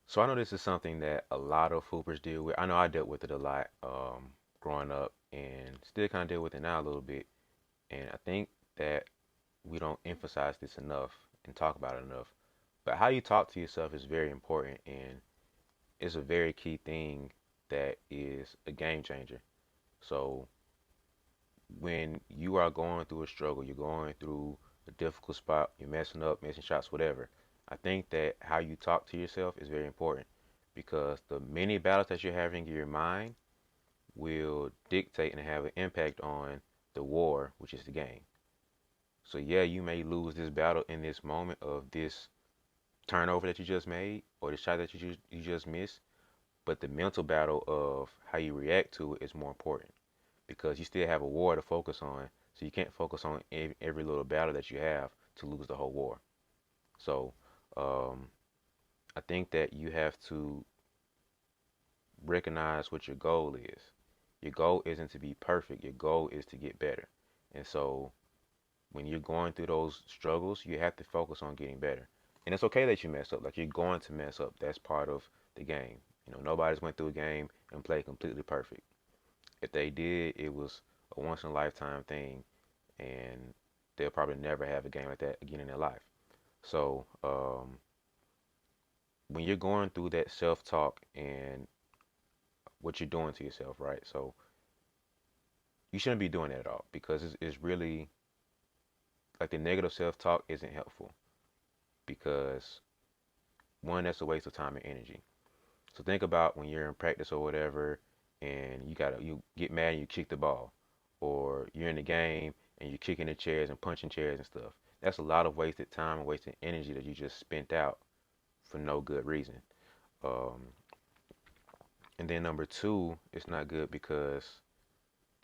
So I know this is something that a lot of hoopers deal with. I know I dealt with it a lot growing up and still kind of deal with it now a little bit. And I think that we don't emphasize this enough and talk about it enough. But how you talk to yourself is very important and it's a very key thing that is a game changer. So when you are going through a struggle, you're going through a difficult spot, you're messing up, missing shots, whatever. I think that how you talk to yourself is very important because the many battles that you're having in your mind will dictate and have an impact on the war, which is the game. So yeah, you may lose this battle in this moment of this turnover that you just made or the shot that you just missed, but the mental battle of how you react to it is more important because you still have a war to focus on. So you can't focus on every little battle that you have to lose the whole war. So um, I think that you have to recognize what your goal is. Your goal isn't to be perfect. Your goal is to get better. And so when you're going through those struggles, you have to focus on getting better. And it's okay that you mess up. Like you're going to mess up. That's part of the game. Nobody's went through a game and played completely perfect. If they did, it was a once in a lifetime thing, and they'll probably never have a game like that again in their life. So when you're going through that self-talk and what you're doing to yourself, right? So you shouldn't be doing that at all because it's really like the negative self-talk isn't helpful because one, that's a waste of time and energy. So think about when you're in practice or whatever, and you get mad and you kick the ball, or you're in the game and you're kicking the chairs and punching chairs and stuff. That's a lot of wasted time and wasted energy that you just spent out for no good reason. Um, and then number two, it's not good because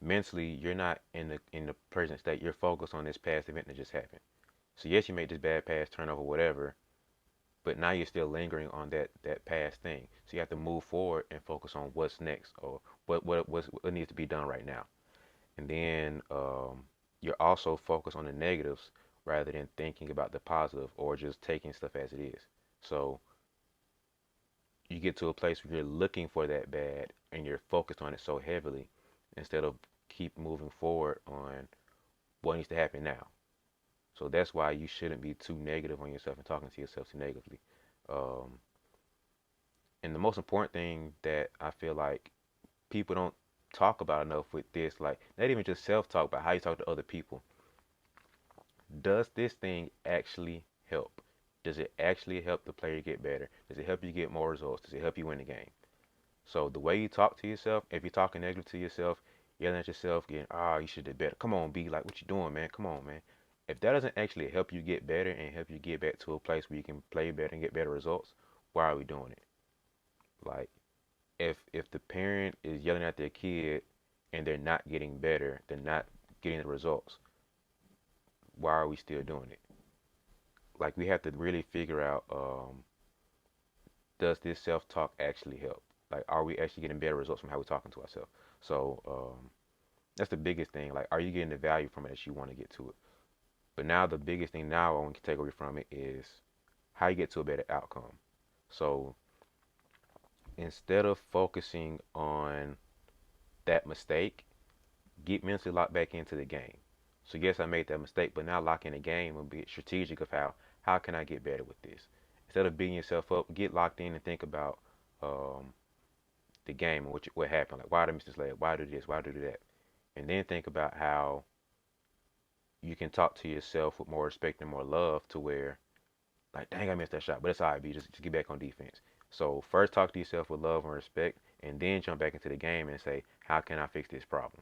mentally you're not in the present state. You're focused on this past event that just happened. So yes, you made this bad pass turnover, whatever, but now you're still lingering on that past thing. So you have to move forward and focus on what's next or what needs to be done right now. And then you're also focused on the negatives rather than thinking about the positive or just taking stuff as it is. So you get to a place where you're looking for that bad and you're focused on it so heavily instead of keep moving forward on what needs to happen now. So that's why you shouldn't be too negative on yourself and talking to yourself too negatively. Um, and the most important thing that I feel like people don't talk about enough with this, like not even just self-talk, but how you talk to other people. Does this thing actually help? Does it actually help the player get better? Does it help you get more results? Does it help you win the game? So the way you talk to yourself, if you're talking negative to yourself, yelling at yourself, getting, you should do better. Come on, B, like what you doing, man? Come on, man. If that doesn't actually help you get better and help you get back to a place where you can play better and get better results, why are we doing it? Like if the parent is yelling at their kid and they're not getting better, they're not getting the results, why are we still doing it? Like we have to really figure out does this self-talk actually help? Like are we actually getting better results from how we're talking to ourselves? So that's the biggest thing. Like are you getting the value from it as you want to get to it? But now the biggest thing now I want to take away from it is how you get to a better outcome. So instead of focusing on that mistake, get mentally locked back into the game. So yes, I made that mistake, but now lock in the game and be strategic of how can I get better with this. Instead of beating yourself up, get locked in and think about um, the game and what happened. Like why did I miss this leg? Why do this? Why do that? And then think about how you can talk to yourself with more respect and more love to where like dang I missed that shot, but it's alright, B. Just get back on defense. So first talk to yourself with love and respect, and then jump back into the game and say how can I fix this problem.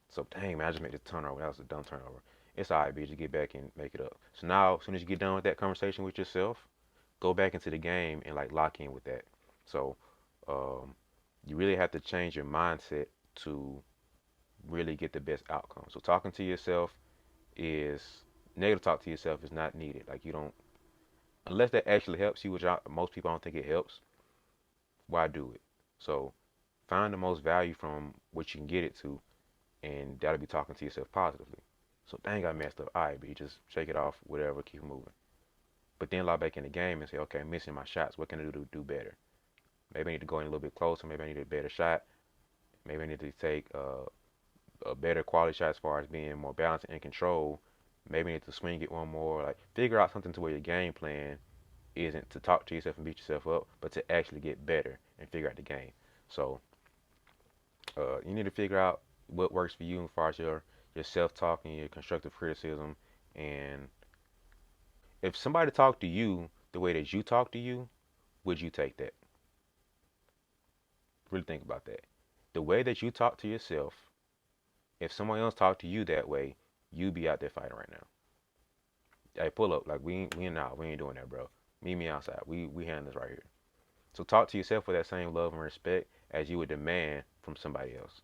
So dang man, I just made this turnover. That was a dumb turnover. It's alright, B. Just get back and make it up. So now, as soon as you get done with that conversation with yourself, go back into the game and like lock in with that. So um, you really have to change your mindset to really get the best outcome. So talking to yourself is negative talk to yourself is not needed. Like you don't unless that actually helps you, which most people don't think it helps. Why do it? So find the most value from what you can get it to, and that'll be talking to yourself positively. So dang, I messed up. All right, B, just shake it off, whatever, keep moving. But then log back in the game and say, okay, I'm missing my shots. What can I do to do better? Maybe I need to go in a little bit closer. Maybe I need a better shot. Maybe I need to take a better quality shot as far as being more balanced and in control. Maybe I need to swing it one more. Like figure out something to where your game plan isn't to talk to yourself and beat yourself up, but to actually get better and figure out the game. So you need to figure out what works for you as far as your self-talk and your constructive criticism. And if somebody talked to you the way that you talk to you, would you take that? Really think about that. The way that you talk to yourself, if someone else talked to you that way, you'd be out there fighting right now. Hey, pull up. Like we ain't doing that, bro. Meet me outside. We handle this right here. So talk to yourself with that same love and respect as you would demand from somebody else.